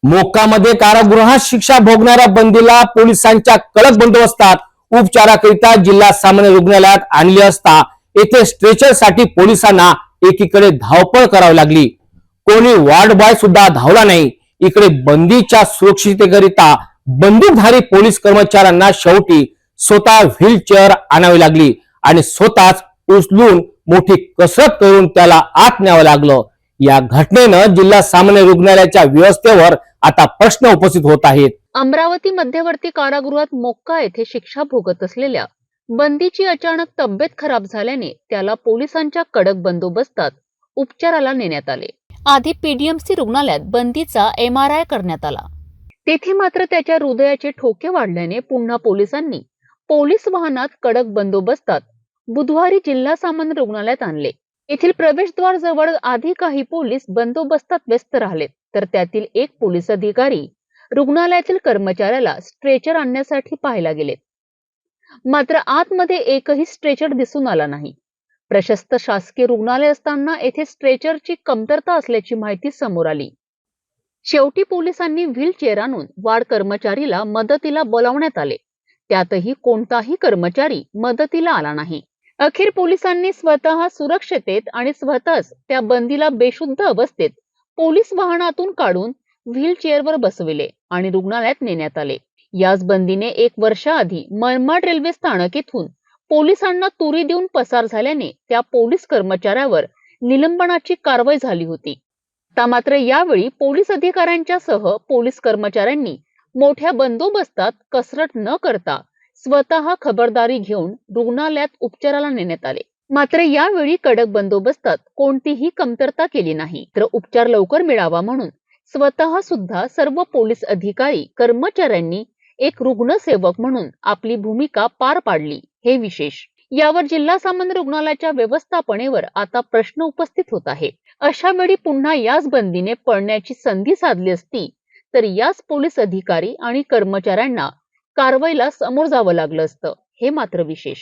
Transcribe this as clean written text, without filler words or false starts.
मोक्कामध्ये कारागृहात शिक्षा भोगणाऱ्या बंदीला पोलिसांच्या कडक बंदोबस्तात उपचाराकरिता जिल्हा सामान्य रुग्णालयात आणले असता येथे स्ट्रेचरसाठी पोलिसांना एकीकडे धावपळ करावी लागली. कोणी वार्ड बॉय सुद्धा धावला नाही. इकडे बंदीच्या सुरक्षिततेकरिता बंदूकधारी पोलीस कर्मचाऱ्यांना शेवटी स्वतः व्हीलचेअर आणावी लागली आणि स्वतःच उचलून मोठी कसरत करून त्याला आत न्यावं लागलं. या घटनेनं जिल्हा सामान्य रुग्णालयाच्या व्यवस्थेवर आता प्रश्न उपस्थित होत आहेत. अमरावती मध्यवर्ती कारागृहात मोक्का येथे शिक्षा भोगत असलेल्या बंदीची अचानक तब्येत खराब झाल्याने त्याला पोलिसांच्या कडक बंदोबस्तात उपचाराला नेण्यात आले. आधी पीडीएमसी रुग्णालयात बंदीचा MRI करण्यात आला. तेथे मात्र त्याच्या हृदयाचे ठोके वाढल्याने पुन्हा पोलिसांनी पोलीस वाहनात कडक बंदोबस्तात बुधवारी जिल्हा सामान्य रुग्णालयात आणले. येथील प्रवेशद्वार जवळ आधी काही पोलीस बंदोबस्तात व्यस्त राहिलेत, तर त्यातील एक पोलीस अधिकारी रुग्णालयातील कर्मचाऱ्याला स्ट्रेचर आणण्यासाठी पाहायला गेलेत. मात्र आतमध्ये एकही स्ट्रेचर दिसून आला नाही. प्रशस्त शासकीय रुग्णालय असताना येथे स्ट्रेचरची कमतरता असल्याची माहिती समोर आली. शेवटी पोलिसांनी व्हीलचेअर आणून वार्ड कर्मचारीला मदतीला बोलावण्यात आले. त्यातही कोणताही कर्मचारी मदतीला आला नाही. अखेर पोलिसांनी स्वतः सुरक्षितेत आणि स्वतःच त्या बंदीला बेशुद्ध अवस्थेत पोलीस वाहनातून काढून व्हीलचेअरवर बसविले आणि रुग्णालयात नेण्यात आले. याच बंदीने 1 वर्षाआधी मनमाड रेल्वे स्थानक येथून पोलिसांना तुरी देऊन पसार झाल्याने त्या पोलीस कर्मचाऱ्यावर निलंबनाची कारवाई झाली होती. मात्र यावेळी पोलीस अधिकाऱ्यांच्या सह पोलीस कर्मचाऱ्यांनी मोठ्या बंदोबस्तात कसरत न करता स्वतः खबरदारी घेऊन रुग्णालयात उपचाराला नेण्यात आले. मात्र यावेळी कडक बंदोबस्तात कोणतीही कमतरता केली नाही, तर उपचार लवकर मिळावा म्हणून स्वतः सुद्धा सर्व पोलीस अधिकारी कर्मचाऱ्यांनी एक रुग्णसेवक म्हणून आपली भूमिका पार पाडली, हे विशेष. यावर जिल्हा सामान्य रुग्णालयाच्या व्यवस्थापनेवर आता प्रश्न उपस्थित होत आहे. अशा वेळी पुन्हा याच बंदीने पळण्याची संधी साधली असती तर याच पोलीस अधिकारी आणि कर्मचाऱ्यांना कारवाईला समोर जावं लागलं असतं, हे मात्र विशेष.